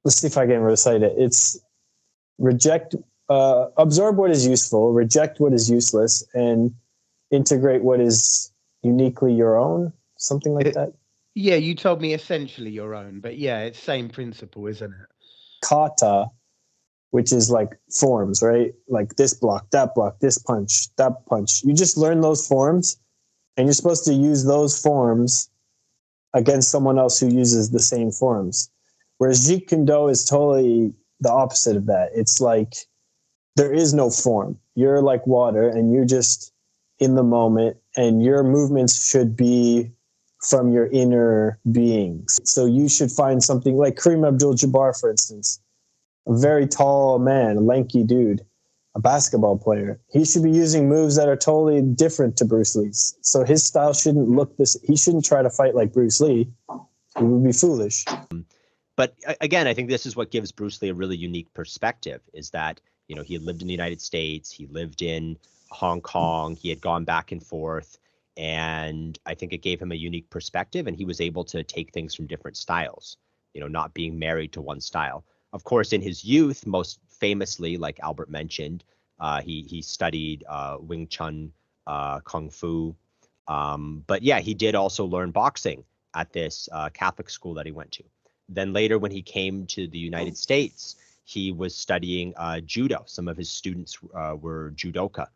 let's see if I can recite it. It's reject, absorb what is useful, reject what is useless, and integrate what is uniquely your own. Something like It, that. yeah, you told me essentially your own, but yeah, it's same principle, isn't it? Kata, which is like forms, right? Like this block, this punch, that punch. You just learn those forms, and you're supposed to use those forms against someone else who uses the same forms. Whereas Jeet Kune Do is totally the opposite of that. It's like there is no form. You're like water, and you're just in the moment, and your movements should be from your inner beings. So you should find something like Kareem Abdul-Jabbar, for instance, a very tall man, a lanky dude, a basketball player. He should be using moves that are totally different to Bruce Lee's. So his style shouldn't look this. He shouldn't try to fight like Bruce Lee. It would be foolish. But again, I think this is what gives Bruce Lee a really unique perspective, is that, he had lived in the United States, he lived in Hong Kong, he had gone back and forth, and I think it gave him a unique perspective, and he was able to take things from different styles, not being married to one style. Of course, in his youth, most famously, like Albert mentioned, he studied Wing Chun, Kung Fu. But yeah, he did also learn boxing at this Catholic school that he went to. Then later, when he came to the United States, he was studying judo. Some of his students were judoka.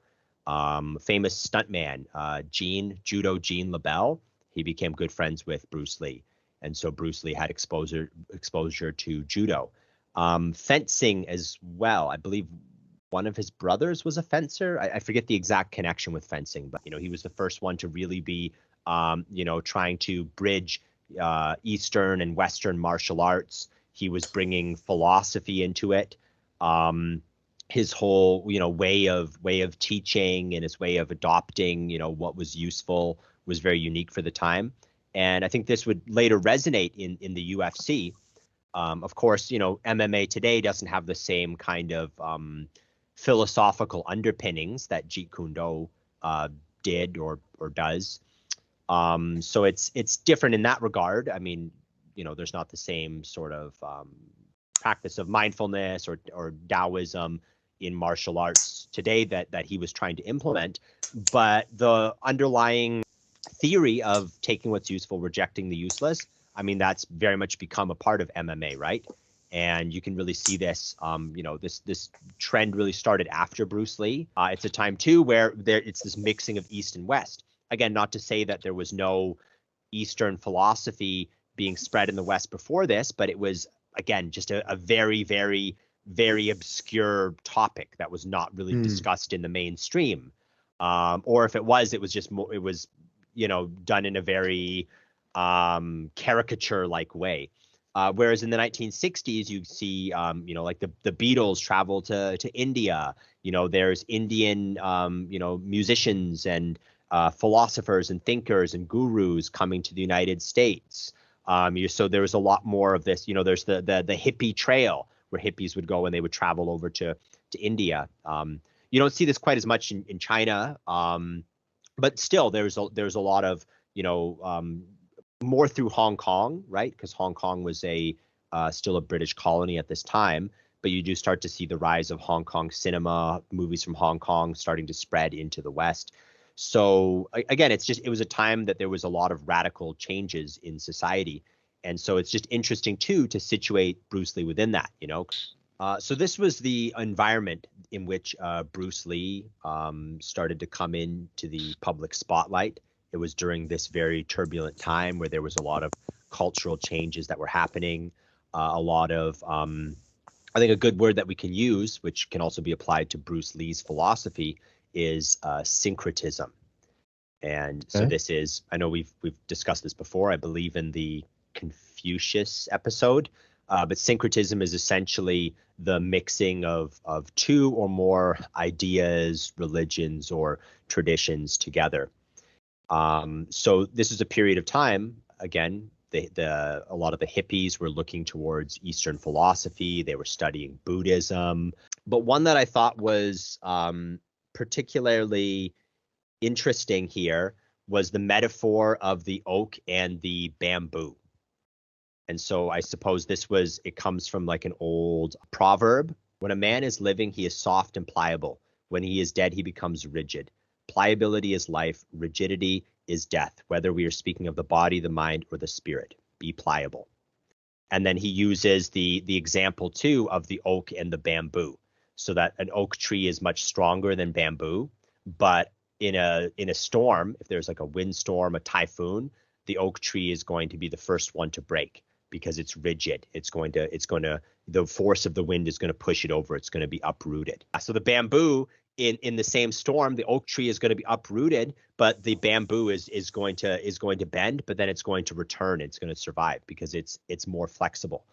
Famous stuntman, Gene LaBelle. He became good friends with Bruce Lee. And so Bruce Lee had exposure to judo. Fencing as well. I believe one of his brothers was a fencer. I forget the exact connection with fencing, but he was the first one to really be, trying to bridge Eastern and Western martial arts. He was bringing philosophy into it. His whole, way of teaching and his way of adopting, what was useful was very unique for the time. And I think this would later resonate in the UFC. Of course, MMA today doesn't have the same kind of philosophical underpinnings that Jeet Kune Do did or does. So it's different in that regard. I mean, there's not the same sort of practice of mindfulness or Taoism in martial arts today that he was trying to implement, but the underlying theory of taking what's useful, rejecting the useless, I mean, that's very much become a part of MMA, right? And you can really see this, this trend really started after Bruce Lee. It's a time too where it's this mixing of East and West. Again, not to say that there was no Eastern philosophy being spread in the West before this, but it was, again, just a very, very, very obscure topic that was not really discussed in the mainstream. Or if it was just more, it was, done in a very caricature-like way. Whereas in the 1960s, you see, like the Beatles travel to India. There's Indian, musicians and philosophers and thinkers and gurus coming to the United States. So there was a lot more of this. There's the hippie trail where hippies would go and they would travel over to India. You don't see this quite as much in China, but still there's a lot of more through Hong Kong, right? Because Hong Kong was still a British colony at this time. But you do start to see the rise of Hong Kong cinema, movies from Hong Kong starting to spread into the West. So again, it was a time that there was a lot of radical changes in society. And so it's just interesting too to situate Bruce Lee within that, So this was the environment in which Bruce Lee started to come into the public spotlight. It was during this very turbulent time where there was a lot of cultural changes that were happening, a lot of, I think a good word that we can use, which can also be applied to Bruce Lee's philosophy, is syncretism. And so this is, I know we've discussed this before, I believe in the Confucius episode, but syncretism is essentially the mixing of two or more ideas, religions, or traditions together. So this is a period of time, again, a lot of the hippies were looking towards Eastern philosophy. They were studying Buddhism. But one that I thought was particularly interesting here was the metaphor of the oak and the bamboo. And so I suppose it comes from like an old proverb. When a man is living, he is soft and pliable. When he is dead, he becomes rigid. Pliability is life, rigidity is death, whether we are speaking of the body, the mind, or the spirit. Be pliable. And then he uses the example too of the oak and the bamboo, so that an oak tree is much stronger than bamboo, but in a storm, if there's like a windstorm, a typhoon, the oak tree is going to be the first one to break because it's rigid. The force of the wind is going to push it over. It's going to be uprooted. So the bamboo in the same storm, the oak tree is going to be uprooted, but the bamboo is going to bend, but then it's going to return. It's going to survive because it's more flexible.